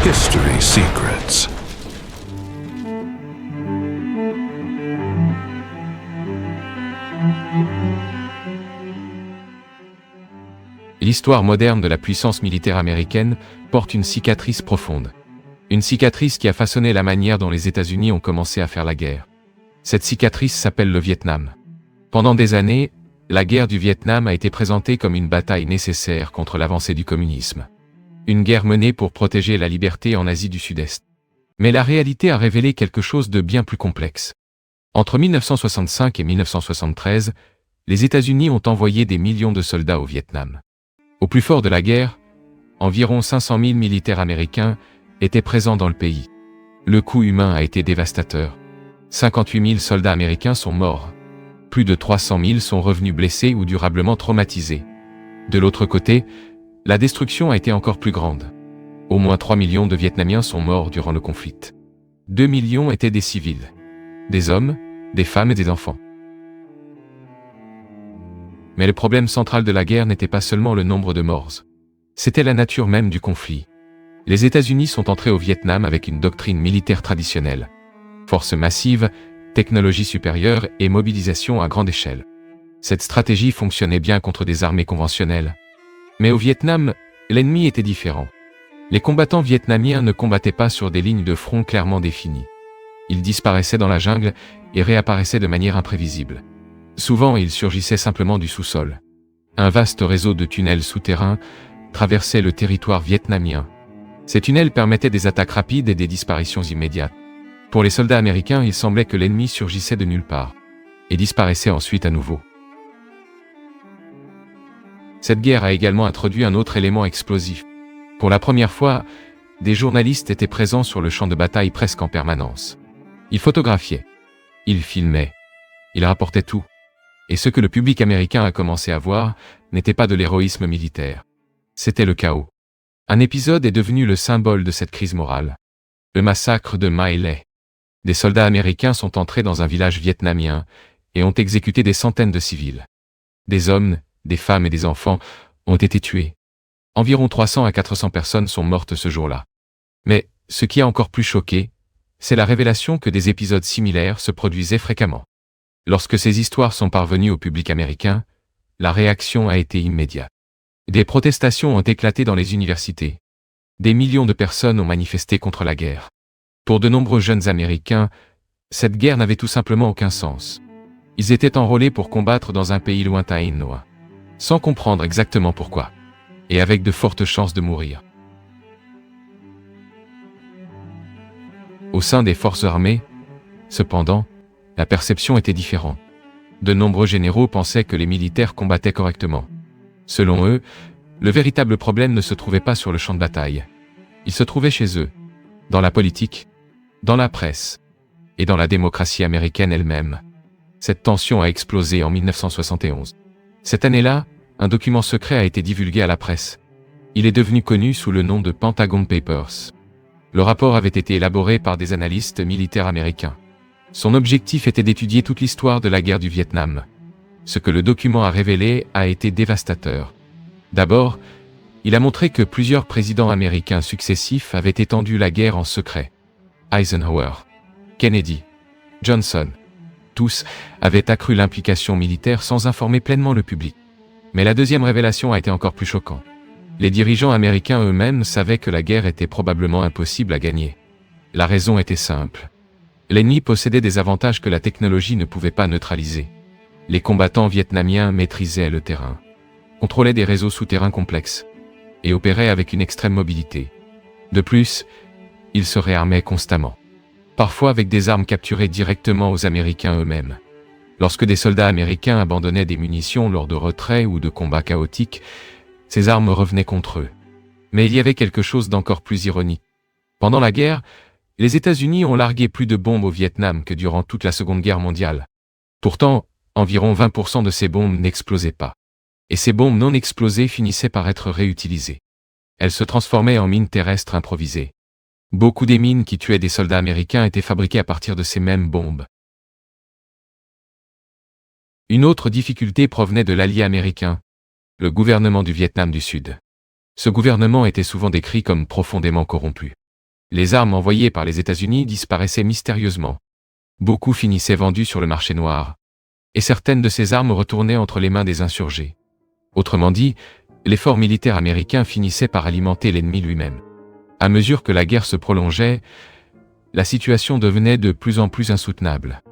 History Secrets. L'histoire moderne de la puissance militaire américaine porte une cicatrice profonde. Une cicatrice qui a façonné la manière dont les États-Unis ont commencé à faire la guerre. Cette cicatrice s'appelle le Vietnam. Pendant des années, la guerre du Vietnam a été présentée comme une bataille nécessaire contre l'avancée du communisme. Une guerre menée pour protéger la liberté en Asie du Sud-Est. Mais la réalité a révélé quelque chose de bien plus complexe. Entre 1965 et 1973, les États-Unis ont envoyé des millions de soldats au Vietnam. Au plus fort de la guerre, environ 500 000 militaires américains étaient présents dans le pays. Le coût humain a été dévastateur. 58 000 soldats américains sont morts. Plus de 300 000 sont revenus blessés ou durablement traumatisés. De l'autre côté, la destruction a été encore plus grande. Au moins 3 millions de Vietnamiens sont morts durant le conflit. 2 millions étaient des civils. Des hommes, des femmes et des enfants. Mais le problème central de la guerre n'était pas seulement le nombre de morts. C'était la nature même du conflit. Les États-Unis sont entrés au Vietnam avec une doctrine militaire traditionnelle. Force massive, technologie supérieure et mobilisation à grande échelle. Cette stratégie fonctionnait bien contre des armées conventionnelles. Mais au Vietnam, l'ennemi était différent. Les combattants vietnamiens ne combattaient pas sur des lignes de front clairement définies. Ils disparaissaient dans la jungle et réapparaissaient de manière imprévisible. Souvent, ils surgissaient simplement du sous-sol. Un vaste réseau de tunnels souterrains traversait le territoire vietnamien. Ces tunnels permettaient des attaques rapides et des disparitions immédiates. Pour les soldats américains, il semblait que l'ennemi surgissait de nulle part et disparaissait ensuite à nouveau. Cette guerre a également introduit un autre élément explosif. Pour la première fois, des journalistes étaient présents sur le champ de bataille presque en permanence. Ils photographiaient, ils filmaient, ils rapportaient tout. Et ce que le public américain a commencé à voir n'était pas de l'héroïsme militaire. C'était le chaos. Un épisode est devenu le symbole de cette crise morale. Le massacre de Ma Lai. Des soldats américains sont entrés dans un village vietnamien et ont exécuté des centaines de civils. Des hommes, des femmes et des enfants ont été tués. Environ 300 à 400 personnes sont mortes ce jour-là. Mais ce qui a encore plus choqué, c'est la révélation que des épisodes similaires se produisaient fréquemment. Lorsque ces histoires sont parvenues au public américain, la réaction a été immédiate. Des protestations ont éclaté dans les universités. Des millions de personnes ont manifesté contre la guerre. Pour de nombreux jeunes Américains, cette guerre n'avait tout simplement aucun sens. Ils étaient enrôlés pour combattre dans un pays lointain et loin, sans comprendre exactement pourquoi, et avec de fortes chances de mourir. Au sein des forces armées, cependant, la perception était différente. De nombreux généraux pensaient que les militaires combattaient correctement. Selon eux, le véritable problème ne se trouvait pas sur le champ de bataille. Il se trouvait chez eux, dans la politique, dans la presse, et dans la démocratie américaine elle-même. Cette tension a explosé en 1971. Cette année-là, un document secret a été divulgué à la presse. Il est devenu connu sous le nom de Pentagon Papers. Le rapport avait été élaboré par des analystes militaires américains. Son objectif était d'étudier toute l'histoire de la guerre du Vietnam. Ce que le document a révélé a été dévastateur. D'abord, il a montré que plusieurs présidents américains successifs avaient étendu la guerre en secret. Eisenhower, Kennedy, Johnson. Tous avaient accru l'implication militaire sans informer pleinement le public. Mais la deuxième révélation a été encore plus choquante. Les dirigeants américains eux-mêmes savaient que la guerre était probablement impossible à gagner. La raison était simple. L'ennemi possédait des avantages que la technologie ne pouvait pas neutraliser. Les combattants vietnamiens maîtrisaient le terrain, contrôlaient des réseaux souterrains complexes et opéraient avec une extrême mobilité. De plus, ils se réarmaient constamment, parfois avec des armes capturées directement aux Américains eux-mêmes. Lorsque des soldats américains abandonnaient des munitions lors de retraits ou de combats chaotiques, ces armes revenaient contre eux. Mais il y avait quelque chose d'encore plus ironique. Pendant la guerre, les États-Unis ont largué plus de bombes au Vietnam que durant toute la Seconde Guerre mondiale. Pourtant, environ 20% de ces bombes n'explosaient pas. Et ces bombes non explosées finissaient par être réutilisées. Elles se transformaient en mines terrestres improvisées. Beaucoup des mines qui tuaient des soldats américains étaient fabriquées à partir de ces mêmes bombes. Une autre difficulté provenait de l'allié américain, le gouvernement du Vietnam du Sud. Ce gouvernement était souvent décrit comme profondément corrompu. Les armes envoyées par les États-Unis disparaissaient mystérieusement. Beaucoup finissaient vendus sur le marché noir. Et certaines de ces armes retournaient entre les mains des insurgés. Autrement dit, l'effort militaire américain finissait par alimenter l'ennemi lui-même. À mesure que la guerre se prolongeait, la situation devenait de plus en plus insoutenable.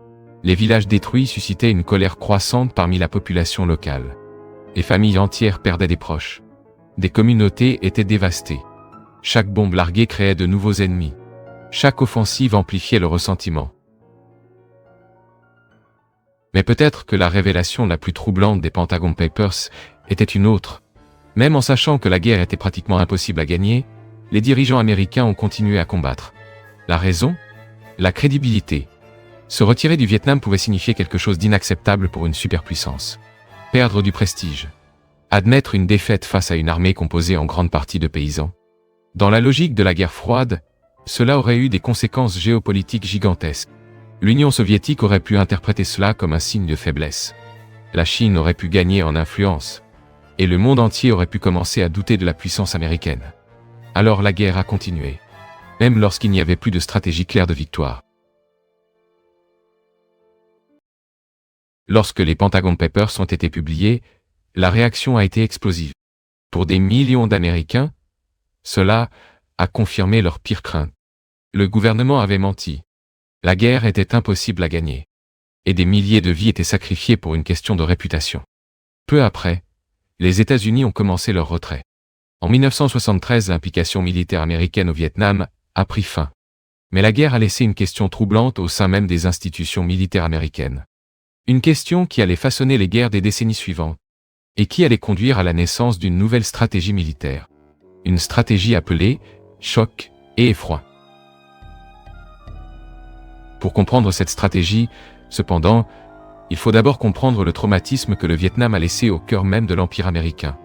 Les villages détruits suscitaient une colère croissante parmi la population locale. Les familles entières perdaient des proches. Des communautés étaient dévastées. Chaque bombe larguée créait de nouveaux ennemis. Chaque offensive amplifiait le ressentiment. Mais peut-être que la révélation la plus troublante des Pentagon Papers était une autre. Même en sachant que la guerre était pratiquement impossible à gagner, les dirigeants américains ont continué à combattre. La raison ? La crédibilité. Se retirer du Vietnam pouvait signifier quelque chose d'inacceptable pour une superpuissance. Perdre du prestige. Admettre une défaite face à une armée composée en grande partie de paysans. Dans la logique de la guerre froide, cela aurait eu des conséquences géopolitiques gigantesques. L'Union soviétique aurait pu interpréter cela comme un signe de faiblesse. La Chine aurait pu gagner en influence. Et le monde entier aurait pu commencer à douter de la puissance américaine. Alors la guerre a continué. Même lorsqu'il n'y avait plus de stratégie claire de victoire. Lorsque les Pentagon Papers ont été publiés, la réaction a été explosive. Pour des millions d'Américains, cela a confirmé leurs pires craintes. Le gouvernement avait menti. La guerre était impossible à gagner. Et des milliers de vies étaient sacrifiées pour une question de réputation. Peu après, les États-Unis ont commencé leur retrait. En 1973, l'implication militaire américaine au Vietnam a pris fin. Mais la guerre a laissé une question troublante au sein même des institutions militaires américaines. Une question qui allait façonner les guerres des décennies suivantes, et qui allait conduire à la naissance d'une nouvelle stratégie militaire. Une stratégie appelée « choc et effroi ». Pour comprendre cette stratégie, cependant, il faut d'abord comprendre le traumatisme que le Vietnam a laissé au cœur même de l'Empire américain.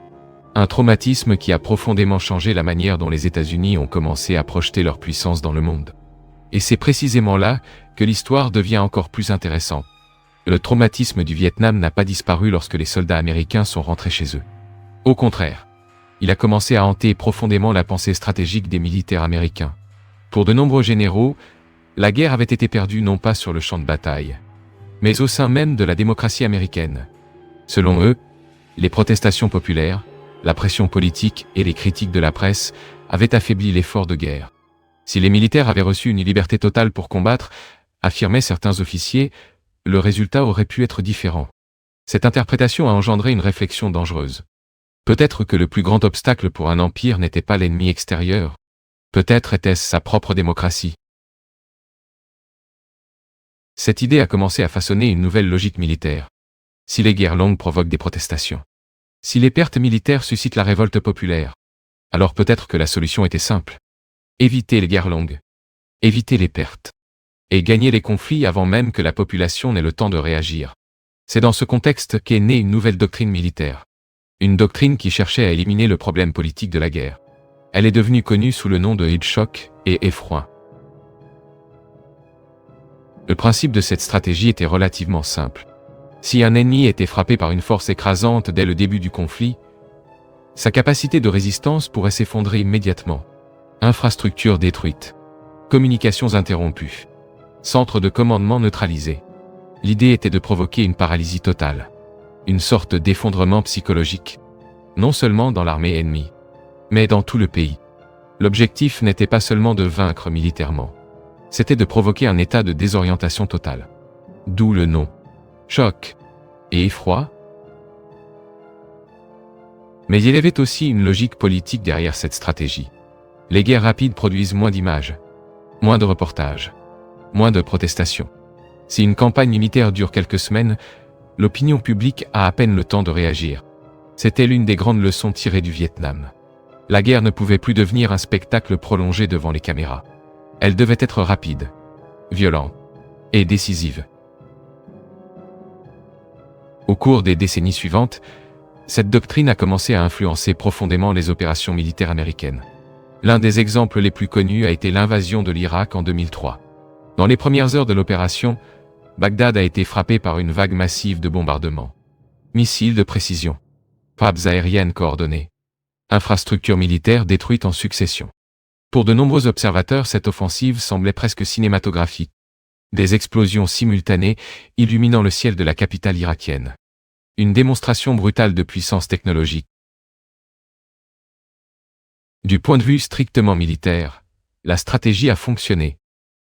Un traumatisme qui a profondément changé la manière dont les États-Unis ont commencé à projeter leur puissance dans le monde. Et c'est précisément là que l'histoire devient encore plus intéressante. Le traumatisme du Vietnam n'a pas disparu lorsque les soldats américains sont rentrés chez eux. Au contraire, il a commencé à hanter profondément la pensée stratégique des militaires américains. Pour de nombreux généraux, la guerre avait été perdue non pas sur le champ de bataille, mais au sein même de la démocratie américaine. Selon eux, les protestations populaires, la pression politique et les critiques de la presse avaient affaibli l'effort de guerre. Si les militaires avaient reçu une liberté totale pour combattre, affirmaient certains officiers, le résultat aurait pu être différent. Cette interprétation a engendré une réflexion dangereuse. Peut-être que le plus grand obstacle pour un empire n'était pas l'ennemi extérieur. Peut-être était-ce sa propre démocratie. Cette idée a commencé à façonner une nouvelle logique militaire. Si les guerres longues provoquent des protestations, si les pertes militaires suscitent la révolte populaire, alors peut-être que la solution était simple. Éviter les guerres longues. Éviter les pertes. Et gagner les conflits avant même que la population n'ait le temps de réagir. C'est dans ce contexte qu'est née une nouvelle doctrine militaire. Une doctrine qui cherchait à éliminer le problème politique de la guerre. Elle est devenue connue sous le nom de choc et effroi. Le principe de cette stratégie était relativement simple. Si un ennemi était frappé par une force écrasante dès le début du conflit, sa capacité de résistance pourrait s'effondrer immédiatement. Infrastructures détruites. Communications interrompues. Centre de commandement neutralisé. L'idée était de provoquer une paralysie totale. Une sorte d'effondrement psychologique. Non seulement dans l'armée ennemie, mais dans tout le pays. L'objectif n'était pas seulement de vaincre militairement. C'était de provoquer un état de désorientation totale. D'où le nom. Choc et effroi. Mais il y avait aussi une logique politique derrière cette stratégie. Les guerres rapides produisent moins d'images, moins de reportages, moins de protestations. Si une campagne militaire dure quelques semaines, l'opinion publique a à peine le temps de réagir. C'était l'une des grandes leçons tirées du Vietnam. La guerre ne pouvait plus devenir un spectacle prolongé devant les caméras. Elle devait être rapide, violente et décisive. Au cours des décennies suivantes, cette doctrine a commencé à influencer profondément les opérations militaires américaines. L'un des exemples les plus connus a été l'invasion de l'Irak en 2003. Dans les premières heures de l'opération, Bagdad a été frappé par une vague massive de bombardements. Missiles de précision, frappes aériennes coordonnées, infrastructures militaires détruites en succession. Pour de nombreux observateurs, cette offensive semblait presque cinématographique. Des explosions simultanées illuminant le ciel de la capitale irakienne. Une démonstration brutale de puissance technologique. Du point de vue strictement militaire, la stratégie a fonctionné.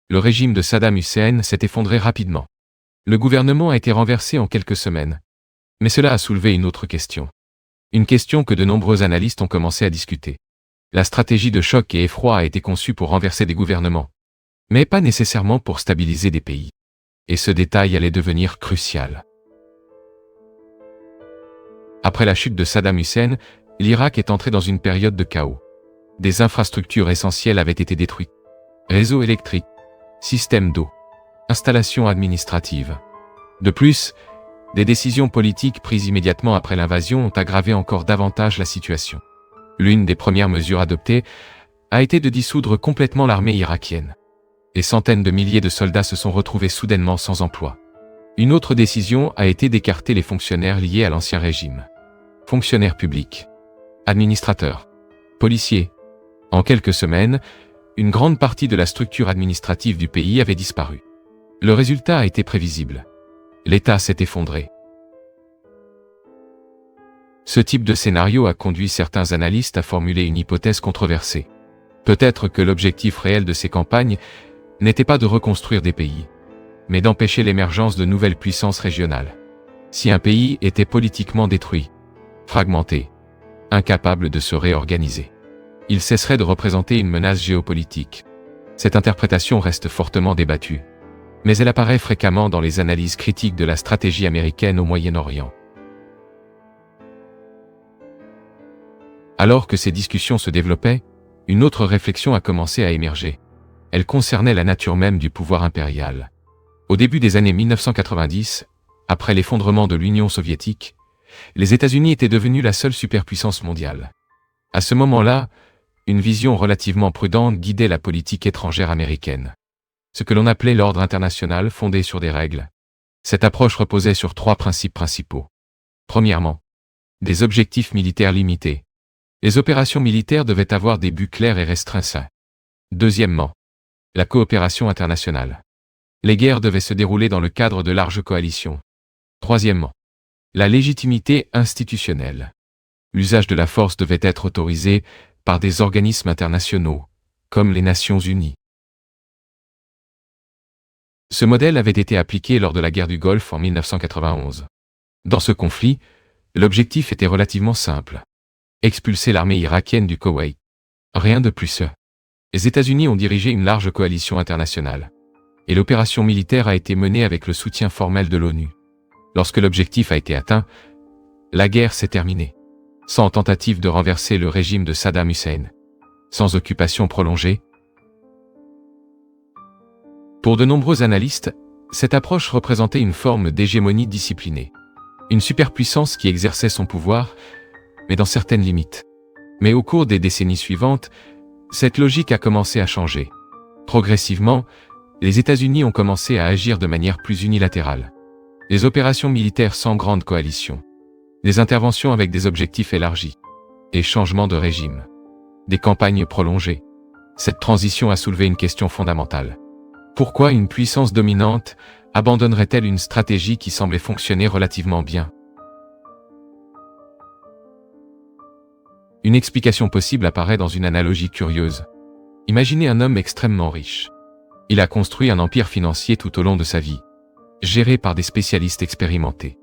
Le régime de Saddam Hussein s'est effondré rapidement. Le gouvernement a été renversé en quelques semaines. Mais cela a soulevé une autre question. Une question que de nombreux analystes ont commencé à discuter. La stratégie de choc et effroi a été conçue pour renverser des gouvernements, mais pas nécessairement pour stabiliser des pays. Et ce détail allait devenir crucial. Après la chute de Saddam Hussein, l'Irak est entré dans une période de chaos. Des infrastructures essentielles avaient été détruites. Réseaux électriques, systèmes d'eau, installations administratives. De plus, des décisions politiques prises immédiatement après l'invasion ont aggravé encore davantage la situation. L'une des premières mesures adoptées a été de dissoudre complètement l'armée irakienne. Des centaines de milliers de soldats se sont retrouvés soudainement sans emploi. Une autre décision a été d'écarter les fonctionnaires liés à l'ancien régime. Fonctionnaires publics, administrateurs, policiers. En quelques semaines, une grande partie de la structure administrative du pays avait disparu. Le résultat a été prévisible. L'État s'est effondré. Ce type de scénario a conduit certains analystes à formuler une hypothèse controversée. Peut-être que l'objectif réel de ces campagnes n'était pas de reconstruire des pays, mais d'empêcher l'émergence de nouvelles puissances régionales. Si un pays était politiquement détruit, fragmenté, incapable de se réorganiser, il cesserait de représenter une menace géopolitique. Cette interprétation reste fortement débattue, mais elle apparaît fréquemment dans les analyses critiques de la stratégie américaine au Moyen-Orient. Alors que ces discussions se développaient, une autre réflexion a commencé à émerger. Elle concernait la nature même du pouvoir impérial. Au début des années 1990, après l'effondrement de l'Union soviétique, les États-Unis étaient devenus la seule superpuissance mondiale. À ce moment-là, une vision relativement prudente guidait la politique étrangère américaine. Ce que l'on appelait l'ordre international fondé sur des règles. Cette approche reposait sur 3 principes principaux. Premièrement, des objectifs militaires limités. Les opérations militaires devaient avoir des buts clairs et restreints. Deuxièmement, la coopération internationale. Les guerres devaient se dérouler dans le cadre de larges coalitions. Troisièmement, la légitimité institutionnelle. L'usage de la force devait être autorisé par des organismes internationaux, comme les Nations Unies. Ce modèle avait été appliqué lors de la guerre du Golfe en 1991. Dans ce conflit, l'objectif était relativement simple. Expulser l'armée irakienne du Koweït. Rien de plus. Les États-Unis ont dirigé une large coalition internationale. Et l'opération militaire a été menée avec le soutien formel de l'ONU. Lorsque l'objectif a été atteint, la guerre s'est terminée. Sans tentative de renverser le régime de Saddam Hussein. Sans occupation prolongée. Pour de nombreux analystes, cette approche représentait une forme d'hégémonie disciplinée. Une superpuissance qui exerçait son pouvoir, mais dans certaines limites. Mais au cours des décennies suivantes, cette logique a commencé à changer. Progressivement, les États-Unis ont commencé à agir de manière plus unilatérale. Les opérations militaires sans grande coalition. Des interventions avec des objectifs élargis. Des changements de régime. Des campagnes prolongées. Cette transition a soulevé une question fondamentale. Pourquoi une puissance dominante abandonnerait-elle une stratégie qui semblait fonctionner relativement bien ? Une explication possible apparaît dans une analogie curieuse. Imaginez un homme extrêmement riche. Il a construit un empire financier tout au long de sa vie, géré par des spécialistes expérimentés,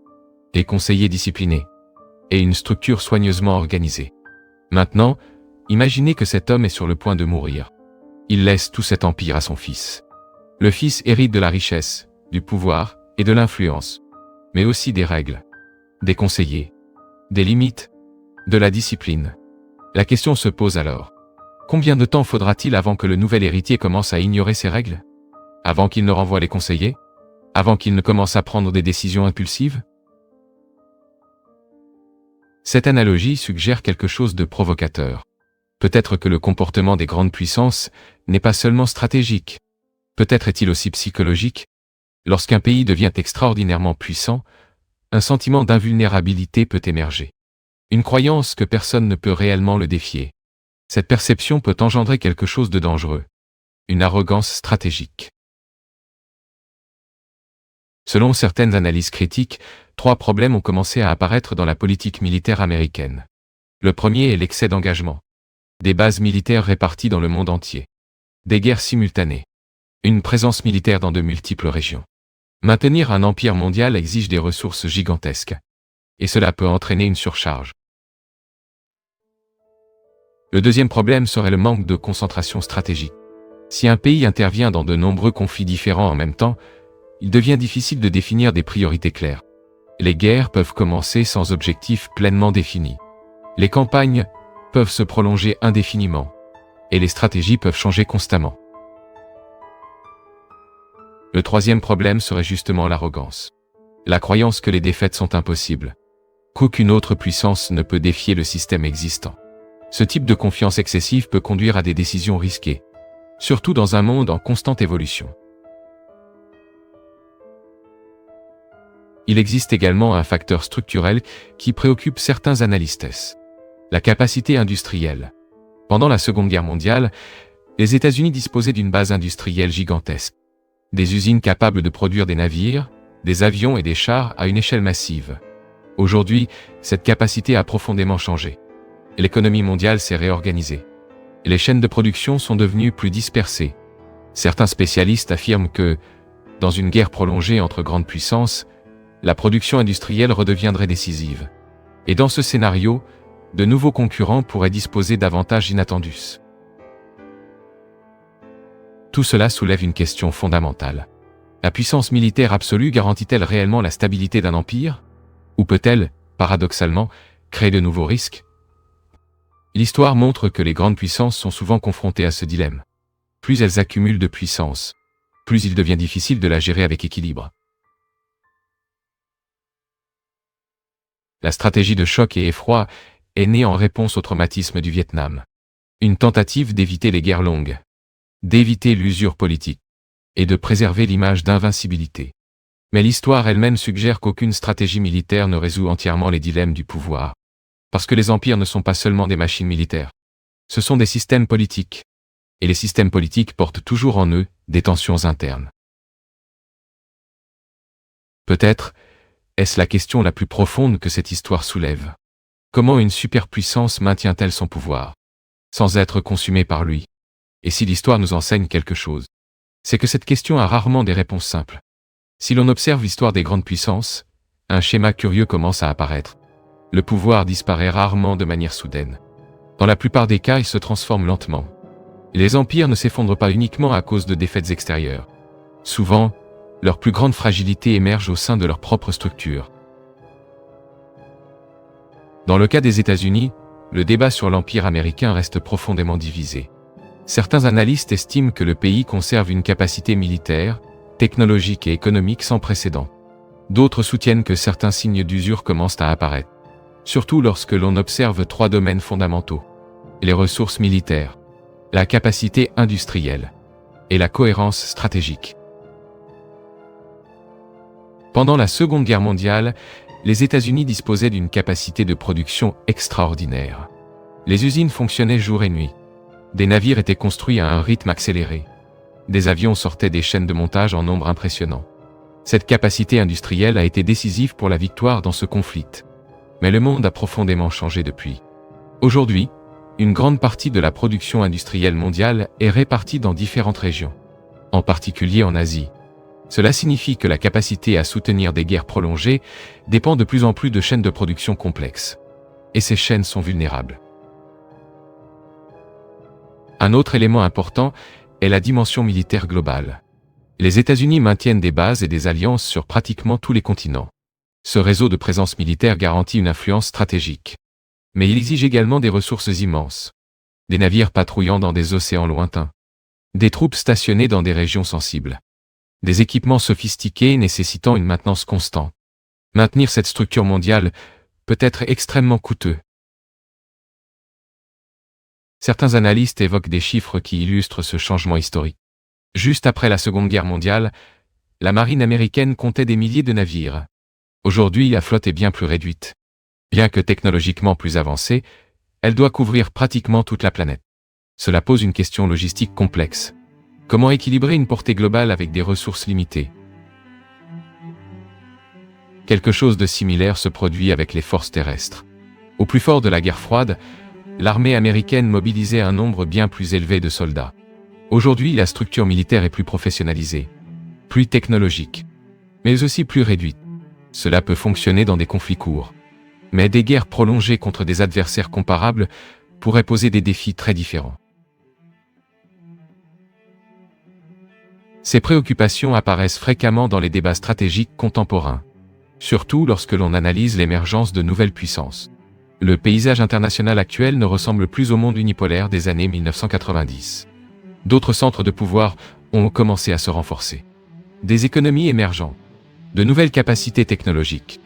des conseillers disciplinés, et une structure soigneusement organisée. Maintenant, imaginez que cet homme est sur le point de mourir. Il laisse tout cet empire à son fils. Le fils hérite de la richesse, du pouvoir et de l'influence, mais aussi des règles, des conseillers, des limites, de la discipline. La question se pose alors. Combien de temps faudra-t-il avant que le nouvel héritier commence à ignorer ces règles ? Avant qu'il ne renvoie les conseillers ? Avant qu'il ne commence à prendre des décisions impulsives ? Cette analogie suggère quelque chose de provocateur. Peut-être que le comportement des grandes puissances n'est pas seulement stratégique. Peut-être est-il aussi psychologique. Lorsqu'un pays devient extraordinairement puissant, un sentiment d'invulnérabilité peut émerger. Une croyance que personne ne peut réellement le défier. Cette perception peut engendrer quelque chose de dangereux. Une arrogance stratégique. Selon certaines analyses critiques, 3 problèmes ont commencé à apparaître dans la politique militaire américaine. Le premier est l'excès d'engagement. Des bases militaires réparties dans le monde entier. Des guerres simultanées. Une présence militaire dans de multiples régions. Maintenir un empire mondial exige des ressources gigantesques. Et cela peut entraîner une surcharge. Le deuxième problème serait le manque de concentration stratégique. Si un pays intervient dans de nombreux conflits différents en même temps, il devient difficile de définir des priorités claires. Les guerres peuvent commencer sans objectif pleinement défini. Les campagnes peuvent se prolonger indéfiniment. Et les stratégies peuvent changer constamment. Le troisième problème serait justement l'arrogance. La croyance que les défaites sont impossibles. Qu'aucune autre puissance ne peut défier le système existant. Ce type de confiance excessive peut conduire à des décisions risquées. Surtout dans un monde en constante évolution. Il existe également un facteur structurel qui préoccupe certains analystes. La capacité industrielle. Pendant la Seconde Guerre mondiale, les États-Unis disposaient d'une base industrielle gigantesque. Des usines capables de produire des navires, des avions et des chars à une échelle massive. Aujourd'hui, cette capacité a profondément changé. L'économie mondiale s'est réorganisée. Et les chaînes de production sont devenues plus dispersées. Certains spécialistes affirment que, dans une guerre prolongée entre grandes puissances, la production industrielle redeviendrait décisive. Et dans ce scénario, de nouveaux concurrents pourraient disposer d'avantages inattendus. Tout cela soulève une question fondamentale. La puissance militaire absolue garantit-elle réellement la stabilité d'un empire? Ou peut-elle, paradoxalement, créer de nouveaux risques? L'histoire montre que les grandes puissances sont souvent confrontées à ce dilemme. Plus elles accumulent de puissance, plus il devient difficile de la gérer avec équilibre. La stratégie de choc et effroi est née en réponse au traumatisme du Vietnam. Une tentative d'éviter les guerres longues, d'éviter l'usure politique, et de préserver l'image d'invincibilité. Mais l'histoire elle-même suggère qu'aucune stratégie militaire ne résout entièrement les dilemmes du pouvoir. Parce que les empires ne sont pas seulement des machines militaires. Ce sont des systèmes politiques. Et les systèmes politiques portent toujours en eux des tensions internes. Peut-être est-ce la question la plus profonde que cette histoire soulève. Comment une superpuissance maintient-elle son pouvoir, sans être consumée par lui? Et si l'histoire nous enseigne quelque chose, c'est que cette question a rarement des réponses simples. Si l'on observe l'histoire des grandes puissances, un schéma curieux commence à apparaître. Le pouvoir disparaît rarement de manière soudaine. Dans la plupart des cas, il se transforme lentement. Les empires ne s'effondrent pas uniquement à cause de défaites extérieures. Souvent, leur plus grande fragilité émerge au sein de leur propre structure. Dans le cas des États-Unis, le débat sur l'empire américain reste profondément divisé. Certains analystes estiment que le pays conserve une capacité militaire, technologique et économique sans précédent. D'autres soutiennent que certains signes d'usure commencent à apparaître. Surtout lorsque l'on observe 3 domaines fondamentaux. Les ressources militaires, la capacité industrielle et la cohérence stratégique. Pendant la Seconde Guerre mondiale, les États-Unis disposaient d'une capacité de production extraordinaire. Les usines fonctionnaient jour et nuit. Des navires étaient construits à un rythme accéléré. Des avions sortaient des chaînes de montage en nombre impressionnant. Cette capacité industrielle a été décisive pour la victoire dans ce conflit. Mais le monde a profondément changé depuis. Aujourd'hui, une grande partie de la production industrielle mondiale est répartie dans différentes régions, en particulier en Asie. Cela signifie que la capacité à soutenir des guerres prolongées dépend de plus en plus de chaînes de production complexes. Et ces chaînes sont vulnérables. Un autre élément important est la dimension militaire globale. Les États-Unis maintiennent des bases et des alliances sur pratiquement tous les continents. Ce réseau de présence militaire garantit une influence stratégique. Mais il exige également des ressources immenses. Des navires patrouillant dans des océans lointains. Des troupes stationnées dans des régions sensibles. Des équipements sophistiqués nécessitant une maintenance constante. Maintenir cette structure mondiale peut être extrêmement coûteux. Certains analystes évoquent des chiffres qui illustrent ce changement historique. Juste après la Seconde Guerre mondiale, la marine américaine comptait des milliers de navires. Aujourd'hui, la flotte est bien plus réduite. Bien que technologiquement plus avancée, elle doit couvrir pratiquement toute la planète. Cela pose une question logistique complexe. Comment équilibrer une portée globale avec des ressources limitées? Quelque chose de similaire se produit avec les forces terrestres. Au plus fort de la guerre froide, l'armée américaine mobilisait un nombre bien plus élevé de soldats. Aujourd'hui, la structure militaire est plus professionnalisée, plus technologique, mais aussi plus réduite. Cela peut fonctionner dans des conflits courts. Mais des guerres prolongées contre des adversaires comparables pourraient poser des défis très différents. Ces préoccupations apparaissent fréquemment dans les débats stratégiques contemporains, surtout lorsque l'on analyse l'émergence de nouvelles puissances. Le paysage international actuel ne ressemble plus au monde unipolaire des années 1990. D'autres centres de pouvoir ont commencé à se renforcer. Des économies émergentes, de nouvelles capacités technologiques,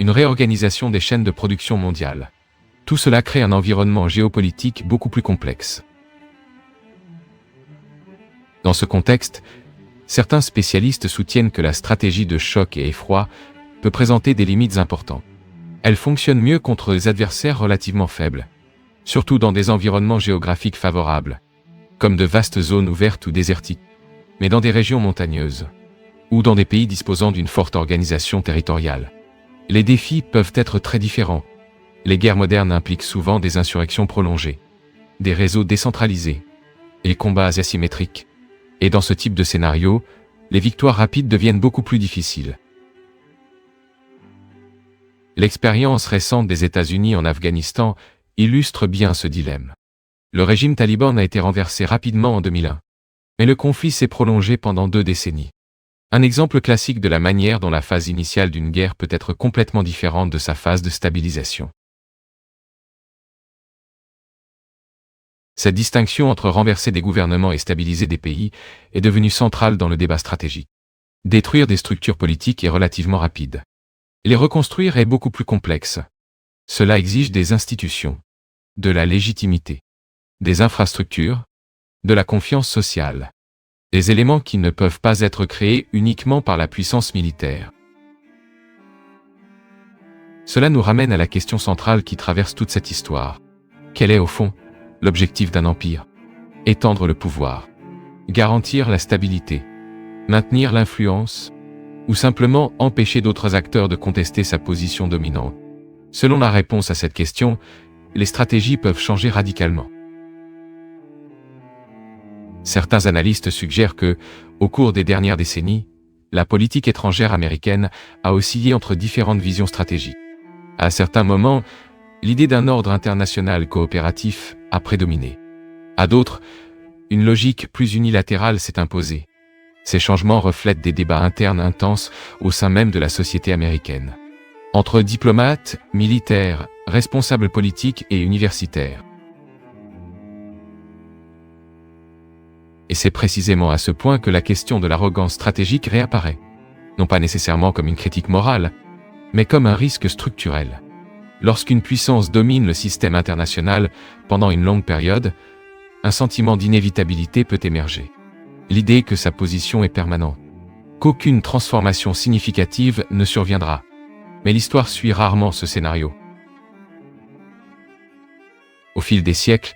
une réorganisation des chaînes de production mondiales. Tout cela crée un environnement géopolitique beaucoup plus complexe. Dans ce contexte, certains spécialistes soutiennent que la stratégie de choc et effroi peut présenter des limites importantes. Elle fonctionne mieux contre des adversaires relativement faibles, surtout dans des environnements géographiques favorables, comme de vastes zones ouvertes ou désertiques, mais dans des régions montagneuses, ou dans des pays disposant d'une forte organisation territoriale. Les défis peuvent être très différents. Les guerres modernes impliquent souvent des insurrections prolongées, des réseaux décentralisés, et combats asymétriques. Et dans ce type de scénario, les victoires rapides deviennent beaucoup plus difficiles. L'expérience récente des États-Unis en Afghanistan illustre bien ce dilemme. Le régime taliban a été renversé rapidement en 2001, mais le conflit s'est prolongé pendant 2 décennies. Un exemple classique de la manière dont la phase initiale d'une guerre peut être complètement différente de sa phase de stabilisation. Cette distinction entre renverser des gouvernements et stabiliser des pays est devenue centrale dans le débat stratégique. Détruire des structures politiques est relativement rapide. Les reconstruire est beaucoup plus complexe. Cela exige des institutions, de la légitimité, des infrastructures, de la confiance sociale. Des éléments qui ne peuvent pas être créés uniquement par la puissance militaire. Cela nous ramène à la question centrale qui traverse toute cette histoire. Quel est au fond l'objectif d'un empire? Étendre le pouvoir, garantir la stabilité, maintenir l'influence, ou simplement empêcher d'autres acteurs de contester sa position dominante? Selon la réponse à cette question, les stratégies peuvent changer radicalement. Certains analystes suggèrent que, au cours des dernières décennies, la politique étrangère américaine a oscillé entre différentes visions stratégiques. À certains moments, l'idée d'un ordre international coopératif a prédominé. À d'autres, une logique plus unilatérale s'est imposée. Ces changements reflètent des débats internes intenses au sein même de la société américaine. Entre diplomates, militaires, responsables politiques et universitaires. Et c'est précisément à ce point que la question de l'arrogance stratégique réapparaît. Non pas nécessairement comme une critique morale, mais comme un risque structurel. Lorsqu'une puissance domine le système international pendant une longue période, un sentiment d'inévitabilité peut émerger. L'idée que sa position est permanente, qu'aucune transformation significative ne surviendra. Mais l'histoire suit rarement ce scénario. Au fil des siècles,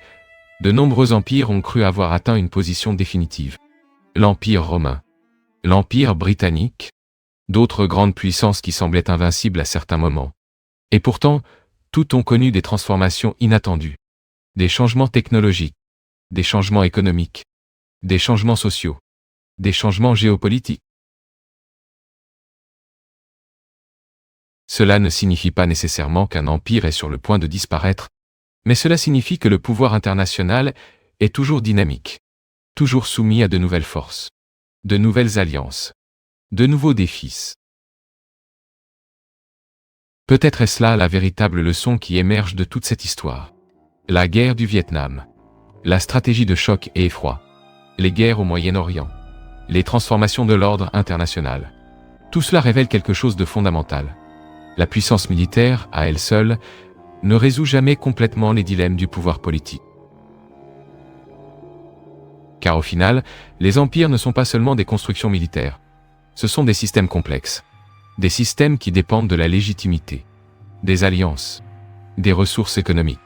de nombreux empires ont cru avoir atteint une position définitive. L'Empire romain, l'Empire britannique, d'autres grandes puissances qui semblaient invincibles à certains moments. Et pourtant, toutes ont connu des transformations inattendues. Des changements technologiques, des changements économiques, des changements sociaux, des changements géopolitiques. Cela ne signifie pas nécessairement qu'un empire est sur le point de disparaître, mais cela signifie que le pouvoir international est toujours dynamique, toujours soumis à de nouvelles forces, de nouvelles alliances, de nouveaux défis. Peut-être est-ce là la véritable leçon qui émerge de toute cette histoire. La guerre du Vietnam, la stratégie de choc et effroi, les guerres au Moyen-Orient, les transformations de l'ordre international. Tout cela révèle quelque chose de fondamental. La puissance militaire, à elle seule, ne résout jamais complètement les dilemmes du pouvoir politique. Car au final, les empires ne sont pas seulement des constructions militaires. Ce sont des systèmes complexes. Des systèmes qui dépendent de la légitimité, des alliances, des ressources économiques,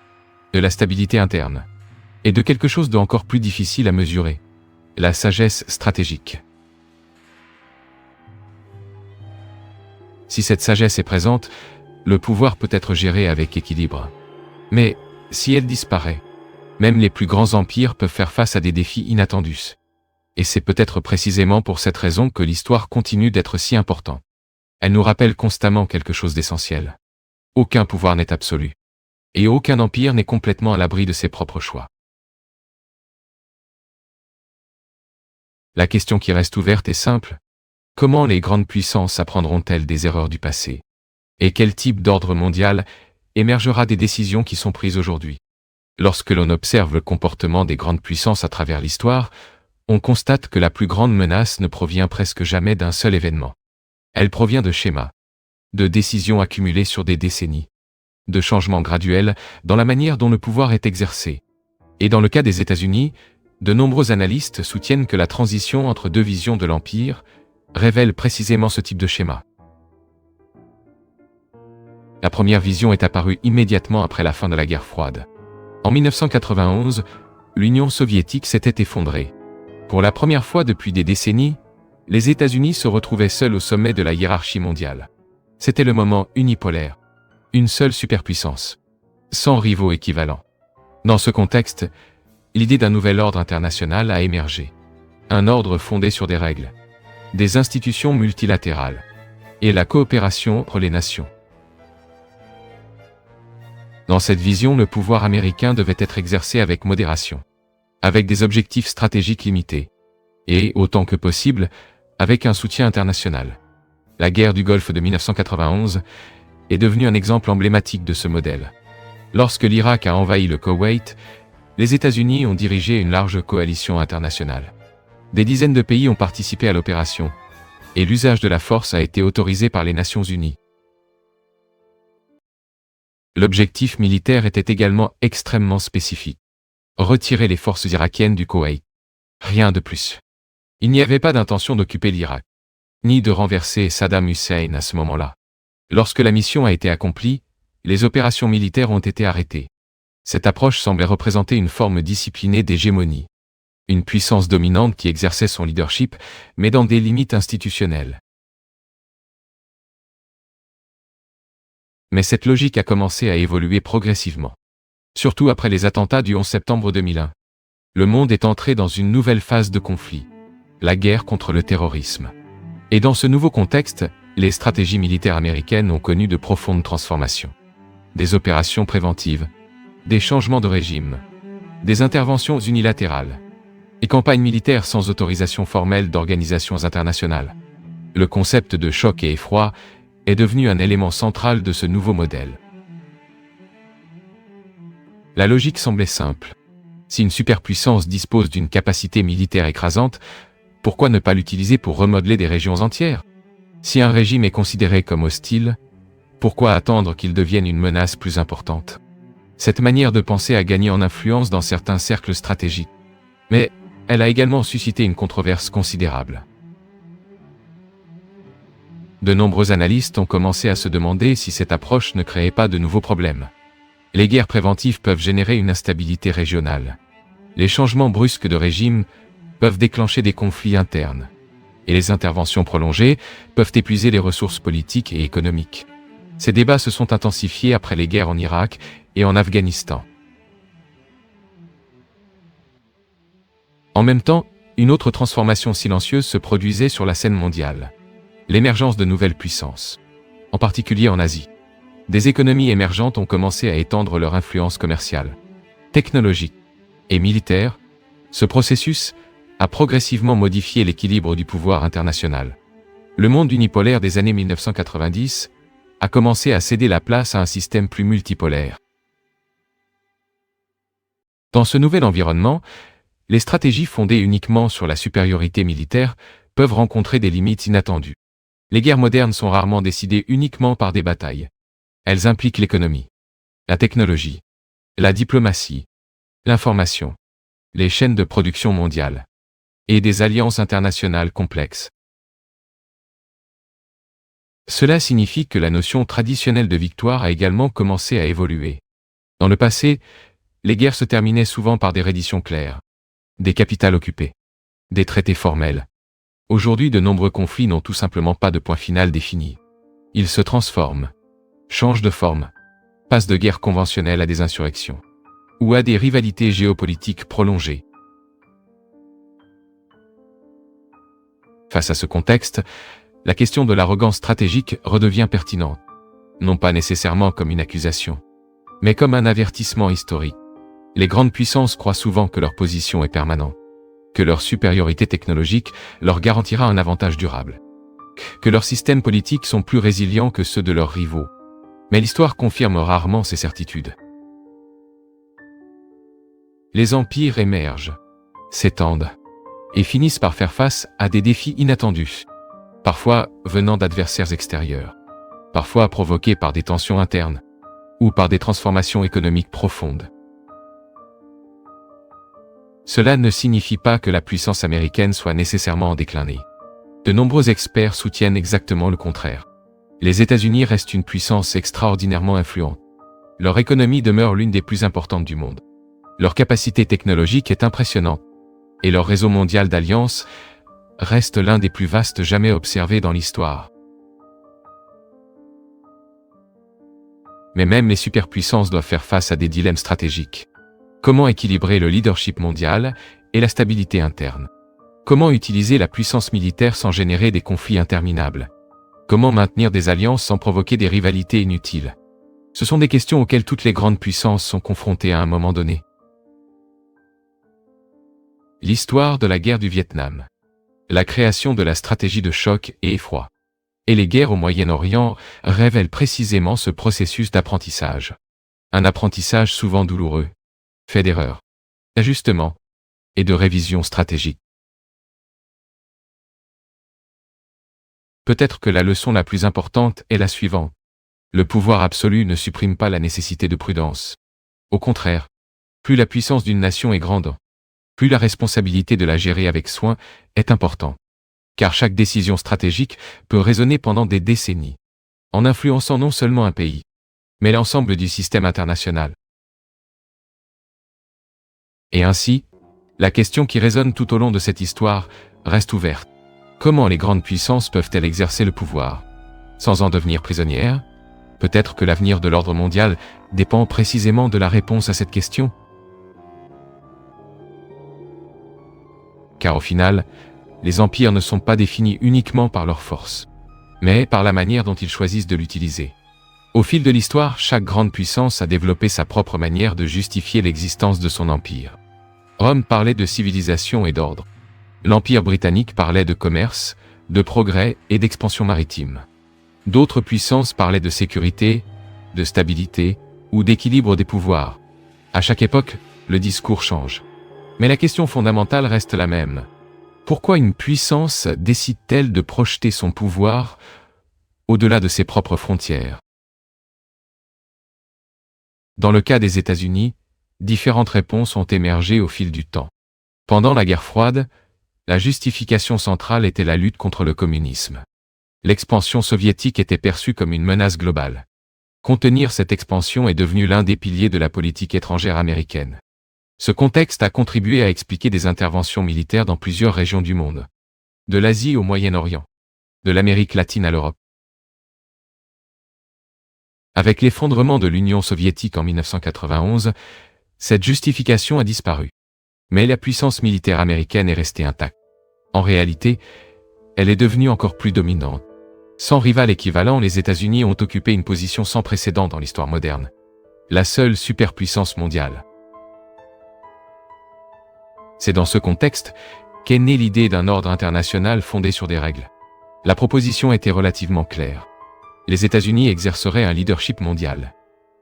de la stabilité interne, et de quelque chose d'encore plus difficile à mesurer, la sagesse stratégique. Si cette sagesse est présente, le pouvoir peut être géré avec équilibre. Mais si elle disparaît, même les plus grands empires peuvent faire face à des défis inattendus. Et c'est peut-être précisément pour cette raison que l'histoire continue d'être si importante. Elle nous rappelle constamment quelque chose d'essentiel. Aucun pouvoir n'est absolu. Et aucun empire n'est complètement à l'abri de ses propres choix. La question qui reste ouverte est simple. Comment les grandes puissances apprendront-elles des erreurs du passé? Et quel type d'ordre mondial émergera des décisions qui sont prises aujourd'hui? Lorsque l'on observe le comportement des grandes puissances à travers l'histoire, on constate que la plus grande menace ne provient presque jamais d'un seul événement. Elle provient de schémas, de décisions accumulées sur des décennies, de changements graduels dans la manière dont le pouvoir est exercé. Et dans le cas des États-Unis, de nombreux analystes soutiennent que la transition entre deux visions de l'Empire révèle précisément ce type de schéma. La première vision est apparue immédiatement après la fin de la guerre froide. En 1991, l'Union soviétique s'était effondrée. Pour la première fois depuis des décennies, les États-Unis se retrouvaient seuls au sommet de la hiérarchie mondiale. C'était le moment unipolaire, une seule superpuissance, sans rivaux équivalents. Dans ce contexte, l'idée d'un nouvel ordre international a émergé. Un ordre fondé sur des règles, des institutions multilatérales et la coopération entre les nations. Dans cette vision, le pouvoir américain devait être exercé avec modération, avec des objectifs stratégiques limités, et, autant que possible, avec un soutien international. La guerre du Golfe de 1991 est devenue un exemple emblématique de ce modèle. Lorsque l'Irak a envahi le Koweït, les États-Unis ont dirigé une large coalition internationale. Des dizaines de pays ont participé à l'opération, et l'usage de la force a été autorisé par les Nations Unies. L'objectif militaire était également extrêmement spécifique. Retirer les forces irakiennes du Koweït. Rien de plus. Il n'y avait pas d'intention d'occuper l'Irak, ni de renverser Saddam Hussein à ce moment-là. Lorsque la mission a été accomplie, les opérations militaires ont été arrêtées. Cette approche semblait représenter une forme disciplinée d'hégémonie. Une puissance dominante qui exerçait son leadership, mais dans des limites institutionnelles. Mais cette logique a commencé à évoluer progressivement. Surtout après les attentats du 11 septembre 2001. Le monde est entré dans une nouvelle phase de conflit. La guerre contre le terrorisme. Et dans ce nouveau contexte, les stratégies militaires américaines ont connu de profondes transformations. Des opérations préventives, des changements de régime, des interventions unilatérales, et campagnes militaires sans autorisation formelle d'organisations internationales. Le concept de choc et effroi est devenu un élément central de ce nouveau modèle. La logique semblait simple. Si une superpuissance dispose d'une capacité militaire écrasante, pourquoi ne pas l'utiliser pour remodeler des régions entières? Si un régime est considéré comme hostile, pourquoi attendre qu'il devienne une menace plus importante? Cette manière de penser a gagné en influence dans certains cercles stratégiques. Mais elle a également suscité une controverse considérable. De nombreux analystes ont commencé à se demander si cette approche ne créait pas de nouveaux problèmes. Les guerres préventives peuvent générer une instabilité régionale. Les changements brusques de régime peuvent déclencher des conflits internes. Et les interventions prolongées peuvent épuiser les ressources politiques et économiques. Ces débats se sont intensifiés après les guerres en Irak et en Afghanistan. En même temps, une autre transformation silencieuse se produisait sur la scène mondiale. L'émergence de nouvelles puissances, en particulier en Asie. Des économies émergentes ont commencé à étendre leur influence commerciale, technologique et militaire. Ce processus a progressivement modifié l'équilibre du pouvoir international. Le monde unipolaire des années 1990 a commencé à céder la place à un système plus multipolaire. Dans ce nouvel environnement, les stratégies fondées uniquement sur la supériorité militaire peuvent rencontrer des limites inattendues. Les guerres modernes sont rarement décidées uniquement par des batailles. Elles impliquent l'économie, la technologie, la diplomatie, l'information, les chaînes de production mondiales et des alliances internationales complexes. Cela signifie que la notion traditionnelle de victoire a également commencé à évoluer. Dans le passé, Les guerres se terminaient souvent par des redditions claires, des capitales occupées, des traités formels. Aujourd'hui, de nombreux conflits n'ont tout simplement pas de point final défini. Ils se transforment, changent de forme, passent de guerres conventionnelles à des insurrections, ou à des rivalités géopolitiques prolongées. Face à ce contexte, la question de l'arrogance stratégique redevient pertinente, non pas nécessairement comme une accusation, mais comme un avertissement historique. Les grandes puissances croient souvent que leur position est permanente, que leur supériorité technologique leur garantira un avantage durable, que leurs systèmes politiques sont plus résilients que ceux de leurs rivaux. Mais l'histoire confirme rarement ces certitudes. Les empires émergent, s'étendent, et finissent par faire face à des défis inattendus, parfois venant d'adversaires extérieurs, parfois provoqués par des tensions internes, ou par des transformations économiques profondes. Cela ne signifie pas que la puissance américaine soit nécessairement en déclin. De nombreux experts soutiennent exactement le contraire. Les États-Unis restent une puissance extraordinairement influente. Leur économie demeure l'une des plus importantes du monde. Leur capacité technologique est impressionnante, et leur réseau mondial d'alliances reste l'un des plus vastes jamais observés dans l'histoire. Mais même les superpuissances doivent faire face à des dilemmes stratégiques. Comment équilibrer le leadership mondial et la stabilité interne? Comment utiliser la puissance militaire sans générer des conflits interminables? Comment maintenir des alliances sans provoquer des rivalités inutiles? Ce sont des questions auxquelles toutes les grandes puissances sont confrontées à un moment donné. L'histoire de la guerre du Vietnam. La création de la stratégie de choc et effroi. Et les guerres au Moyen-Orient révèlent précisément ce processus d'apprentissage. Un apprentissage souvent douloureux, fait d'erreurs, d'ajustements et de révisions stratégiques. Peut-être que la leçon la plus importante est la suivante. Le pouvoir absolu ne supprime pas la nécessité de prudence. Au contraire, plus la puissance d'une nation est grande, plus la responsabilité de la gérer avec soin est importante. Car chaque décision stratégique peut résonner pendant des décennies, en influençant non seulement un pays, mais l'ensemble du système international. Et ainsi, la question qui résonne tout au long de cette histoire reste ouverte. Comment les grandes puissances peuvent-elles exercer le pouvoir, sans en devenir prisonnières? Peut-être que l'avenir de l'ordre mondial dépend précisément de la réponse à cette question. Car au final, les empires ne sont pas définis uniquement par leur force, mais par la manière dont ils choisissent de l'utiliser. Au fil de l'histoire, chaque grande puissance a développé sa propre manière de justifier l'existence de son empire. Rome parlait de civilisation et d'ordre. L'Empire britannique parlait de commerce, de progrès et d'expansion maritime. D'autres puissances parlaient de sécurité, de stabilité ou d'équilibre des pouvoirs. À chaque époque, le discours change. Mais la question fondamentale reste la même. Pourquoi une puissance décide-t-elle de projeter son pouvoir au-delà de ses propres frontières? Dans le cas des États-Unis, différentes réponses ont émergé au fil du temps. Pendant la guerre froide, la justification centrale était la lutte contre le communisme. L'expansion soviétique était perçue comme une menace globale. Contenir cette expansion est devenu l'un des piliers de la politique étrangère américaine. Ce contexte a contribué à expliquer des interventions militaires dans plusieurs régions du monde. De l'Asie au Moyen-Orient, de l'Amérique latine à l'Europe. Avec l'effondrement de l'Union soviétique en 1991, cette justification a disparu. Mais la puissance militaire américaine est restée intacte. En réalité, elle est devenue encore plus dominante. Sans rival équivalent, les États-Unis ont occupé une position sans précédent dans l'histoire moderne. La seule superpuissance mondiale. C'est dans ce contexte qu'est née l'idée d'un ordre international fondé sur des règles. La proposition était relativement claire. Les États-Unis exerceraient un leadership mondial,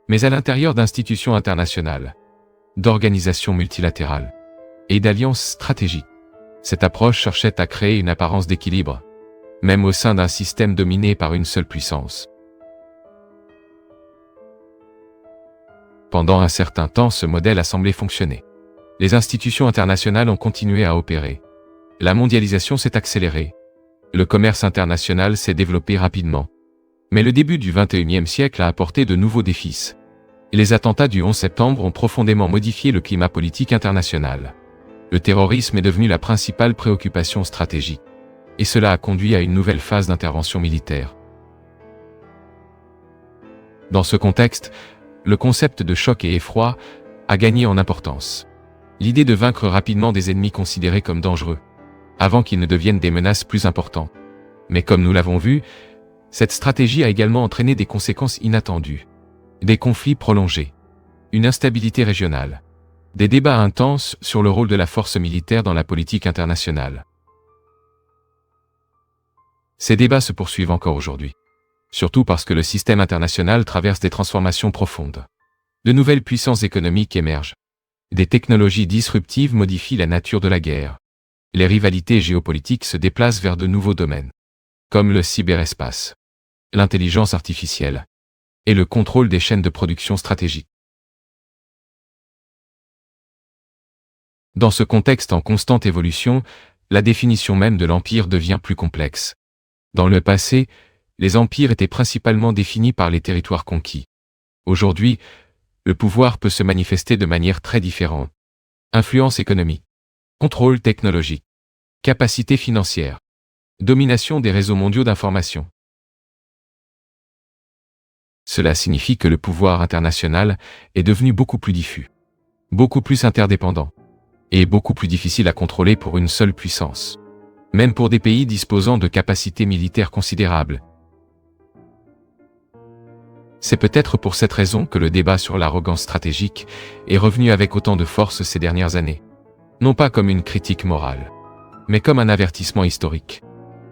mais à l'intérieur d'institutions internationales, d'organisations multilatérales et d'alliances stratégiques. Cette approche cherchait à créer une apparence d'équilibre, même au sein d'un système dominé par une seule puissance. Pendant un certain temps, ce modèle a semblé fonctionner. Les institutions internationales ont continué à opérer. La mondialisation s'est accélérée. Le commerce international s'est développé rapidement. Mais le début du XXIe siècle a apporté de nouveaux défis. Les attentats du 11 septembre ont profondément modifié le climat politique international. Le terrorisme est devenu la principale préoccupation stratégique. Et cela a conduit à une nouvelle phase d'intervention militaire. Dans ce contexte, le concept de choc et effroi a gagné en importance. L'idée de vaincre rapidement des ennemis considérés comme dangereux, avant qu'ils ne deviennent des menaces plus importantes. Mais comme nous l'avons vu, cette stratégie a également entraîné des conséquences inattendues. Des conflits prolongés, une instabilité régionale, des débats intenses sur le rôle de la force militaire dans la politique internationale. Ces débats se poursuivent encore aujourd'hui, surtout parce que le système international traverse des transformations profondes. De nouvelles puissances économiques émergent. Des technologies disruptives modifient la nature de la guerre. Les rivalités géopolitiques se déplacent vers de nouveaux domaines, comme le cyberespace, l'intelligence artificielle et le contrôle des chaînes de production stratégiques. Dans ce contexte en constante évolution, la définition même de l'empire devient plus complexe. Dans le passé, les empires étaient principalement définis par les territoires conquis. Aujourd'hui, le pouvoir peut se manifester de manière très différente. Influence économique, contrôle technologique, capacité financière, domination des réseaux mondiaux d'information. Cela signifie que le pouvoir international est devenu beaucoup plus diffus, beaucoup plus interdépendant, et beaucoup plus difficile à contrôler pour une seule puissance, même pour des pays disposant de capacités militaires considérables. C'est peut-être pour cette raison que le débat sur l'arrogance stratégique est revenu avec autant de force ces dernières années. Non pas comme une critique morale, mais comme un avertissement historique.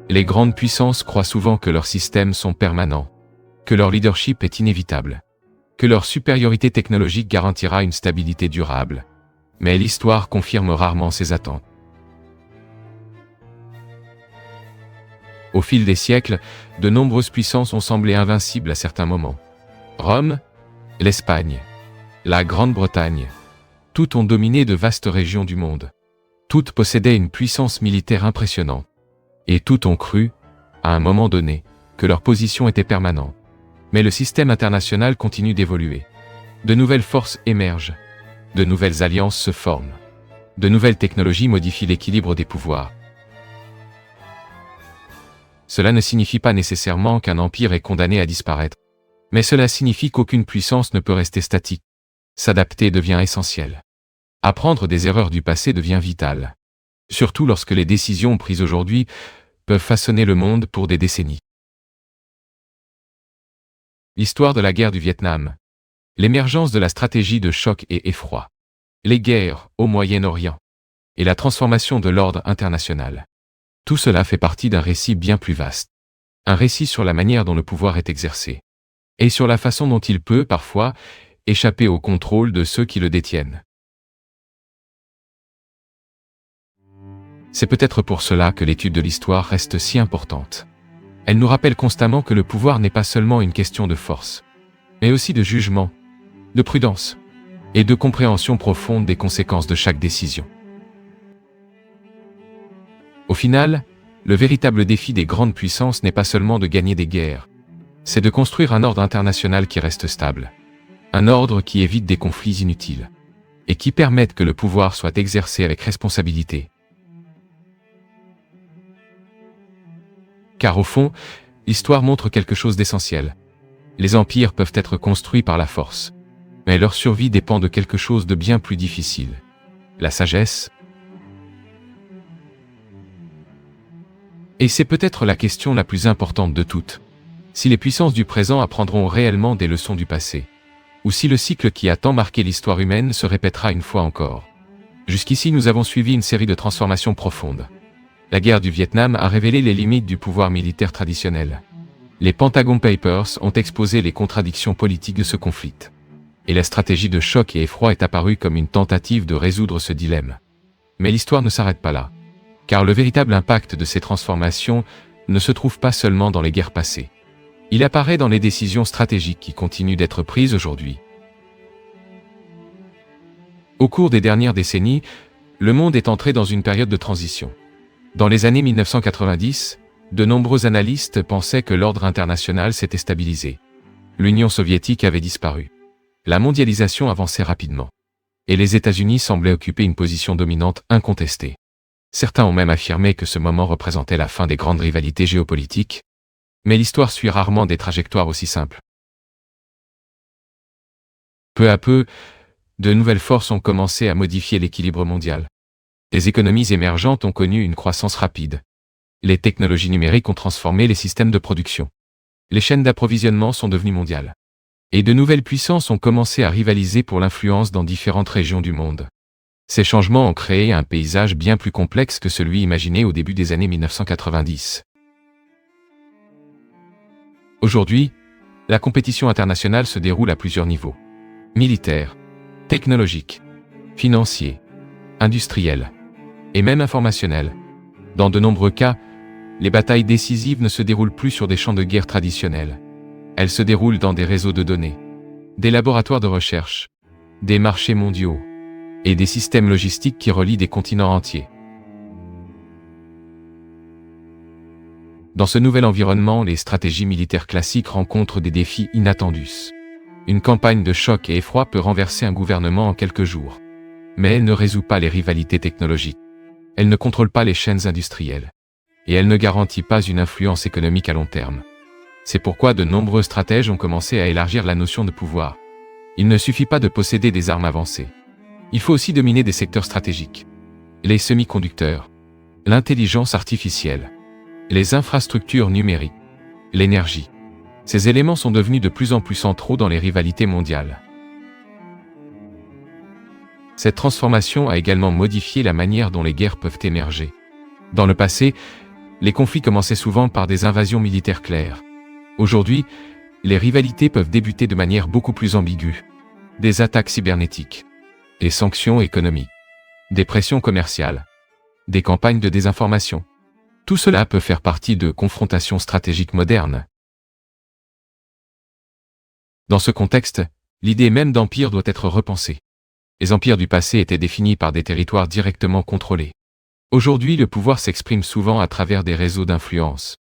Les grandes puissances croient souvent que leurs systèmes sont permanents, que leur leadership est inévitable, que leur supériorité technologique garantira une stabilité durable. Mais l'histoire confirme rarement ces attentes. Au fil des siècles, de nombreuses puissances ont semblé invincibles à certains moments. Rome, l'Espagne, la Grande-Bretagne, toutes ont dominé de vastes régions du monde. Toutes possédaient une puissance militaire impressionnante. Et toutes ont cru, à un moment donné, que leur position était permanente. Mais le système international continue d'évoluer. De nouvelles forces émergent. De nouvelles alliances se forment. De nouvelles technologies modifient l'équilibre des pouvoirs. Cela ne signifie pas nécessairement qu'un empire est condamné à disparaître. Mais cela signifie qu'aucune puissance ne peut rester statique. S'adapter devient essentiel. Apprendre des erreurs du passé devient vital. Surtout lorsque les décisions prises aujourd'hui peuvent façonner le monde pour des décennies. L'histoire de la guerre du Vietnam. L'émergence de la stratégie de choc et effroi. Les guerres au Moyen-Orient. Et la transformation de l'ordre international. Tout cela fait partie d'un récit bien plus vaste. Un récit sur la manière dont le pouvoir est exercé. Et sur la façon dont il peut, parfois, échapper au contrôle de ceux qui le détiennent. C'est peut-être pour cela que l'étude de l'histoire reste si importante. Elle nous rappelle constamment que le pouvoir n'est pas seulement une question de force, mais aussi de jugement, de prudence et de compréhension profonde des conséquences de chaque décision. Au final, le véritable défi des grandes puissances n'est pas seulement de gagner des guerres, c'est de construire un ordre international qui reste stable, un ordre qui évite des conflits inutiles, et qui permette que le pouvoir soit exercé avec responsabilité. Car au fond, l'histoire montre quelque chose d'essentiel. Les empires peuvent être construits par la force, mais leur survie dépend de quelque chose de bien plus difficile. La sagesse. Et c'est peut-être la question la plus importante de toutes. Si les puissances du présent apprendront réellement des leçons du passé, ou si le cycle qui a tant marqué l'histoire humaine se répétera une fois encore. Jusqu'ici, nous avons suivi une série de transformations profondes. La guerre du Vietnam a révélé les limites du pouvoir militaire traditionnel. Les Pentagon Papers ont exposé les contradictions politiques de ce conflit. Et la stratégie de choc et effroi est apparue comme une tentative de résoudre ce dilemme. Mais l'histoire ne s'arrête pas là. Car le véritable impact de ces transformations ne se trouve pas seulement dans les guerres passées. Il apparaît dans les décisions stratégiques qui continuent d'être prises aujourd'hui. Au cours des dernières décennies, le monde est entré dans une période de transition. Dans les années 1990, de nombreux analystes pensaient que l'ordre international s'était stabilisé. L'Union soviétique avait disparu. La mondialisation avançait rapidement. Et les États-Unis semblaient occuper une position dominante incontestée. Certains ont même affirmé que ce moment représentait la fin des grandes rivalités géopolitiques. Mais l'histoire suit rarement des trajectoires aussi simples. Peu à peu, de nouvelles forces ont commencé à modifier l'équilibre mondial. Les économies émergentes ont connu une croissance rapide. Les technologies numériques ont transformé les systèmes de production. Les chaînes d'approvisionnement sont devenues mondiales. Et de nouvelles puissances ont commencé à rivaliser pour l'influence dans différentes régions du monde. Ces changements ont créé un paysage bien plus complexe que celui imaginé au début des années 1990. Aujourd'hui, la compétition internationale se déroule à plusieurs niveaux. Militaire, technologique, financier, industriel et même informationnel. Dans de nombreux cas, les batailles décisives ne se déroulent plus sur des champs de guerre traditionnels. Elles se déroulent dans des réseaux de données, des laboratoires de recherche, des marchés mondiaux et des systèmes logistiques qui relient des continents entiers. Dans ce nouvel environnement, les stratégies militaires classiques rencontrent des défis inattendus. Une campagne de choc et effroi peut renverser un gouvernement en quelques jours. Mais elle ne résout pas les rivalités technologiques. Elle ne contrôle pas les chaînes industrielles. Et elle ne garantit pas une influence économique à long terme. C'est pourquoi de nombreux stratèges ont commencé à élargir la notion de pouvoir. Il ne suffit pas de posséder des armes avancées. Il faut aussi dominer des secteurs stratégiques. Les semi-conducteurs, l'intelligence artificielle, les infrastructures numériques, l'énergie. Ces éléments sont devenus de plus en plus centraux dans les rivalités mondiales. Cette transformation a également modifié la manière dont les guerres peuvent émerger. Dans le passé, les conflits commençaient souvent par des invasions militaires claires. Aujourd'hui, les rivalités peuvent débuter de manière beaucoup plus ambiguë. Des attaques cybernétiques, des sanctions économiques, des pressions commerciales, des campagnes de désinformation. Tout cela peut faire partie de confrontations stratégiques modernes. Dans ce contexte, l'idée même d'empire doit être repensée. Les empires du passé étaient définis par des territoires directement contrôlés. Aujourd'hui, le pouvoir s'exprime souvent à travers des réseaux d'influence.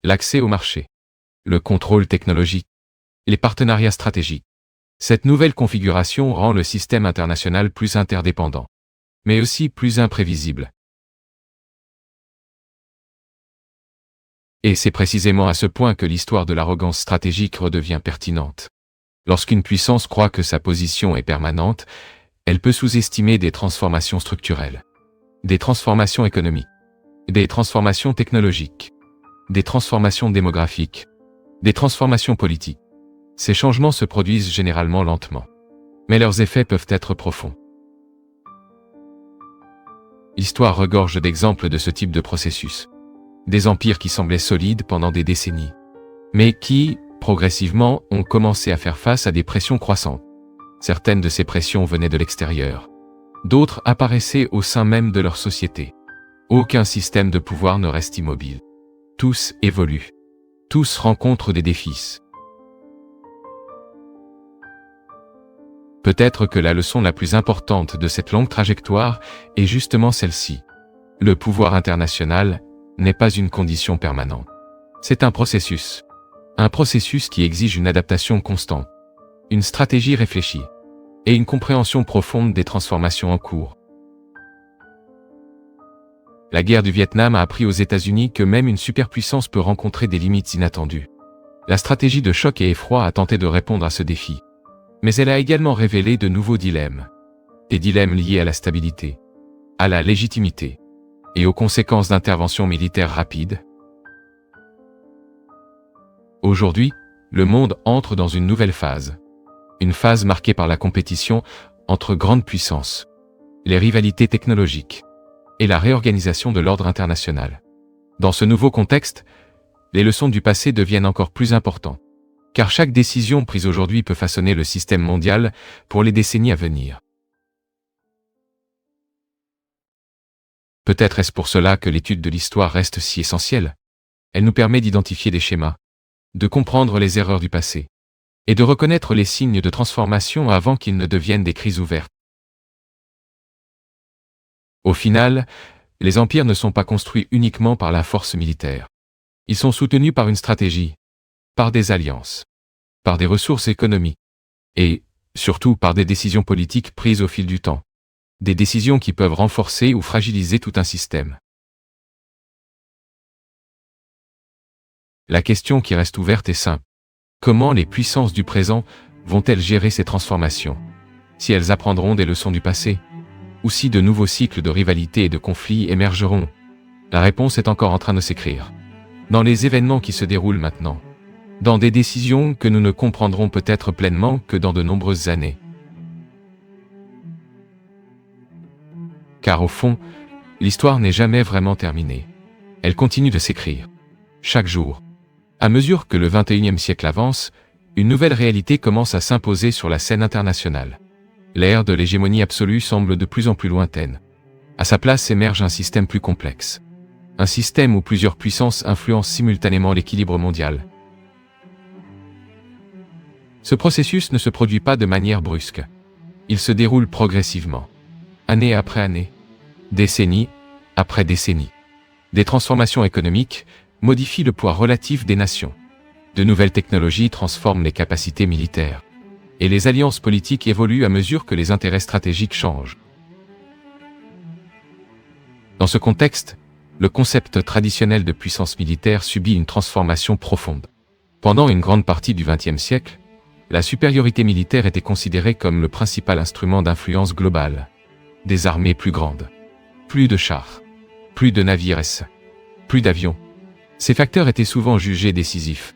L'accès au marché, le contrôle technologique, les partenariats stratégiques. Cette nouvelle configuration rend le système international plus interdépendant, mais aussi plus imprévisible. Et c'est précisément à ce point que l'histoire de l'arrogance stratégique redevient pertinente. Lorsqu'une puissance croit que sa position est permanente, elle peut sous-estimer des transformations structurelles, des transformations économiques, des transformations technologiques, des transformations démographiques, des transformations politiques. Ces changements se produisent généralement lentement, mais leurs effets peuvent être profonds. L'histoire regorge d'exemples de ce type de processus. Des empires qui semblaient solides pendant des décennies, mais qui, progressivement, ont commencé à faire face à des pressions croissantes. Certaines de ces pressions venaient de l'extérieur. D'autres apparaissaient au sein même de leur société. Aucun système de pouvoir ne reste immobile. Tous évoluent. Tous rencontrent des défis. Peut-être que la leçon la plus importante de cette longue trajectoire est justement celle-ci. Le pouvoir international n'est pas une condition permanente. C'est un processus. Un processus qui exige une adaptation constante, une stratégie réfléchie et une compréhension profonde des transformations en cours. La guerre du Vietnam a appris aux États-Unis que même une superpuissance peut rencontrer des limites inattendues. La stratégie de choc et effroi a tenté de répondre à ce défi. Mais elle a également révélé de nouveaux dilemmes. Des dilemmes liés à la stabilité, à la légitimité et aux conséquences d'interventions militaires rapides. Aujourd'hui, le monde entre dans une nouvelle phase. Une phase marquée par la compétition entre grandes puissances, les rivalités technologiques et la réorganisation de l'ordre international. Dans ce nouveau contexte, les leçons du passé deviennent encore plus importantes, car chaque décision prise aujourd'hui peut façonner le système mondial pour les décennies à venir. Peut-être est-ce pour cela que l'étude de l'histoire reste si essentielle. Elle nous permet d'identifier des schémas, de comprendre les erreurs du passé, et de reconnaître les signes de transformation avant qu'ils ne deviennent des crises ouvertes. Au final, les empires ne sont pas construits uniquement par la force militaire. Ils sont soutenus par une stratégie, par des alliances, par des ressources économiques, et, surtout par des décisions politiques prises au fil du temps. Des décisions qui peuvent renforcer ou fragiliser tout un système. La question qui reste ouverte est simple. Comment les puissances du présent vont-elles gérer ces transformations? Si elles apprendront des leçons du passé? Ou si de nouveaux cycles de rivalité et de conflits émergeront? La réponse est encore en train de s'écrire. Dans les événements qui se déroulent maintenant. Dans des décisions que nous ne comprendrons peut-être pleinement que dans de nombreuses années. Car au fond, l'histoire n'est jamais vraiment terminée. Elle continue de s'écrire. Chaque jour. À mesure que le XXIe siècle avance, une nouvelle réalité commence à s'imposer sur la scène internationale. L'ère de l'hégémonie absolue semble de plus en plus lointaine. À sa place émerge un système plus complexe. Un système où plusieurs puissances influencent simultanément l'équilibre mondial. Ce processus ne se produit pas de manière brusque. Il se déroule progressivement. Année après année. Décennie après décennie. Des transformations économiques modifient le poids relatif des nations. De nouvelles technologies transforment les capacités militaires. Et les alliances politiques évoluent à mesure que les intérêts stratégiques changent. Dans ce contexte, le concept traditionnel de puissance militaire subit une transformation profonde. Pendant une grande partie du XXe siècle, la supériorité militaire était considérée comme le principal instrument d'influence globale. Des armées plus grandes. Plus de chars. Plus de navires, plus d'avions. Ces facteurs étaient souvent jugés décisifs.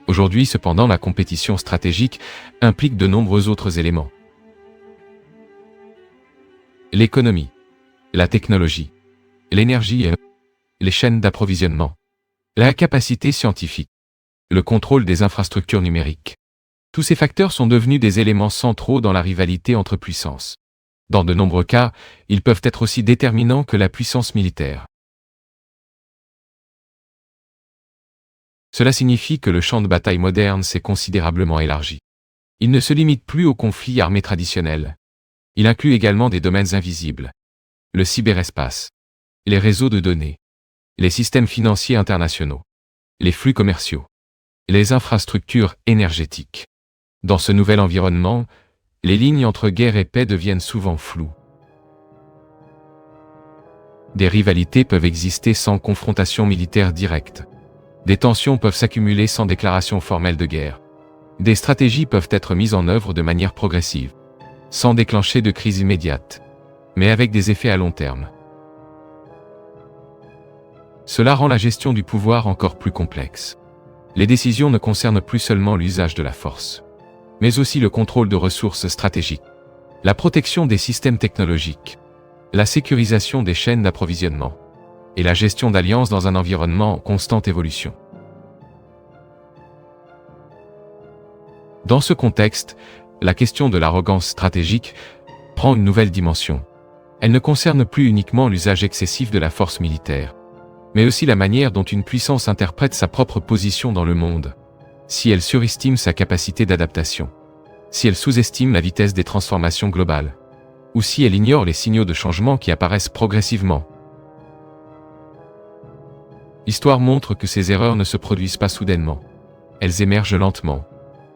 Aujourd'hui, cependant, la compétition stratégique implique de nombreux autres éléments. L'économie, la technologie, l'énergie et les chaînes d'approvisionnement, la capacité scientifique, le contrôle des infrastructures numériques. Tous ces facteurs sont devenus des éléments centraux dans la rivalité entre puissances. Dans de nombreux cas, ils peuvent être aussi déterminants que la puissance militaire. Cela signifie que le champ de bataille moderne s'est considérablement élargi. Il ne se limite plus aux conflits armés traditionnels. Il inclut également des domaines invisibles. Le cyberespace, les réseaux de données, les systèmes financiers internationaux, les flux commerciaux, les infrastructures énergétiques. Dans ce nouvel environnement, les lignes entre guerre et paix deviennent souvent floues. Des rivalités peuvent exister sans confrontation militaire directe. Des tensions peuvent s'accumuler sans déclaration formelle de guerre. Des stratégies peuvent être mises en œuvre de manière progressive, sans déclencher de crise immédiate, mais avec des effets à long terme. Cela rend la gestion du pouvoir encore plus complexe. Les décisions ne concernent plus seulement l'usage de la force, mais aussi le contrôle de ressources stratégiques, la protection des systèmes technologiques, la sécurisation des chaînes d'approvisionnement, et la gestion d'alliances dans un environnement en constante évolution. Dans ce contexte, la question de l'arrogance stratégique prend une nouvelle dimension. Elle ne concerne plus uniquement l'usage excessif de la force militaire, mais aussi la manière dont une puissance interprète sa propre position dans le monde. Si elle surestime sa capacité d'adaptation, si elle sous-estime la vitesse des transformations globales, ou si elle ignore les signaux de changement qui apparaissent progressivement. L'histoire montre que ces erreurs ne se produisent pas soudainement. Elles émergent lentement,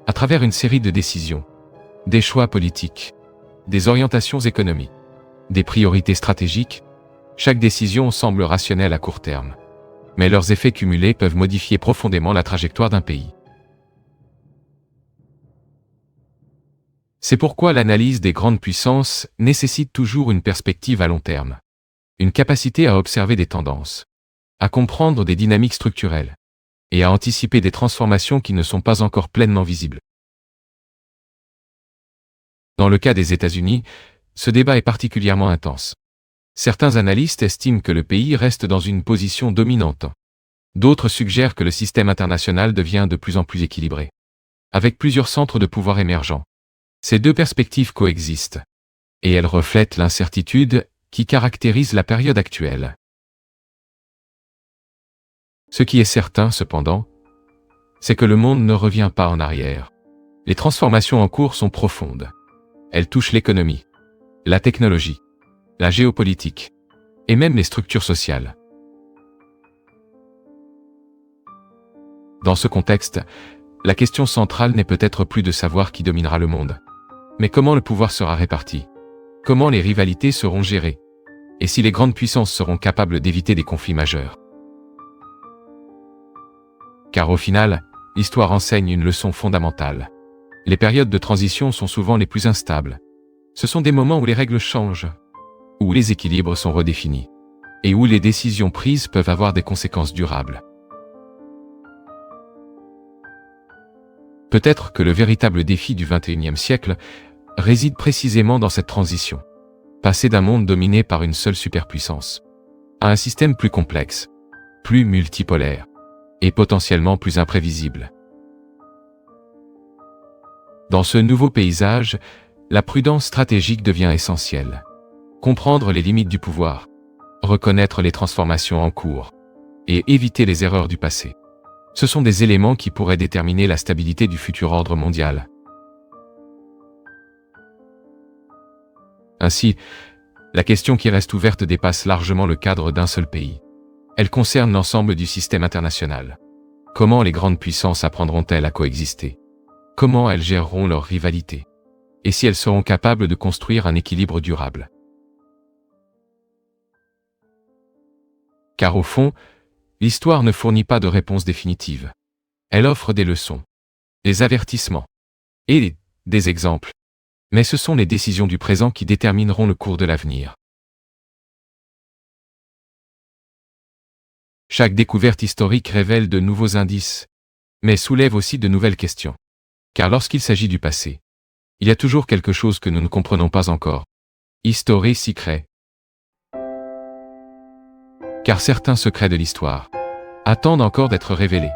à travers une série de décisions, des choix politiques, des orientations économiques, des priorités stratégiques. Chaque décision semble rationnelle à court terme, mais leurs effets cumulés peuvent modifier profondément la trajectoire d'un pays. C'est pourquoi l'analyse des grandes puissances nécessite toujours une perspective à long terme, une capacité à observer des tendances, à comprendre des dynamiques structurelles, et à anticiper des transformations qui ne sont pas encore pleinement visibles. Dans le cas des États-Unis, ce débat est particulièrement intense. Certains analystes estiment que le pays reste dans une position dominante. D'autres suggèrent que le système international devient de plus en plus équilibré, avec plusieurs centres de pouvoir émergents. Ces deux perspectives coexistent, et elles reflètent l'incertitude qui caractérise la période actuelle. Ce qui est certain, cependant, c'est que le monde ne revient pas en arrière. Les transformations en cours sont profondes. Elles touchent l'économie, la technologie, la géopolitique, et même les structures sociales. Dans ce contexte, la question centrale n'est peut-être plus de savoir qui dominera le monde, Mais comment le pouvoir sera réparti? Comment les rivalités seront gérées? Et si les grandes puissances seront capables d'éviter des conflits majeurs? Car au final, l'histoire enseigne une leçon fondamentale. Les périodes de transition sont souvent les plus instables. Ce sont des moments où les règles changent, où les équilibres sont redéfinis, et où les décisions prises peuvent avoir des conséquences durables. Peut-être que le véritable défi du XXIe siècle réside précisément dans cette transition. Passer d'un monde dominé par une seule superpuissance à un système plus complexe, plus multipolaire et potentiellement plus imprévisible. Dans ce nouveau paysage, la prudence stratégique devient essentielle. Comprendre les limites du pouvoir, reconnaître les transformations en cours et éviter les erreurs du passé. Ce sont des éléments qui pourraient déterminer la stabilité du futur ordre mondial. Ainsi, la question qui reste ouverte dépasse largement le cadre d'un seul pays. Elle concerne l'ensemble du système international. Comment les grandes puissances apprendront-elles à coexister? Comment elles géreront leurs rivalités? Et si elles seront capables de construire un équilibre durable? Car au fond, l'histoire ne fournit pas de réponse définitive. Elle offre des leçons, des avertissements et des exemples. Mais ce sont les décisions du présent qui détermineront le cours de l'avenir. Chaque découverte historique révèle de nouveaux indices, mais soulève aussi de nouvelles questions. Car lorsqu'il s'agit du passé, il y a toujours quelque chose que nous ne comprenons pas encore. History secret. Car certains secrets de l'histoire attendent encore d'être révélés.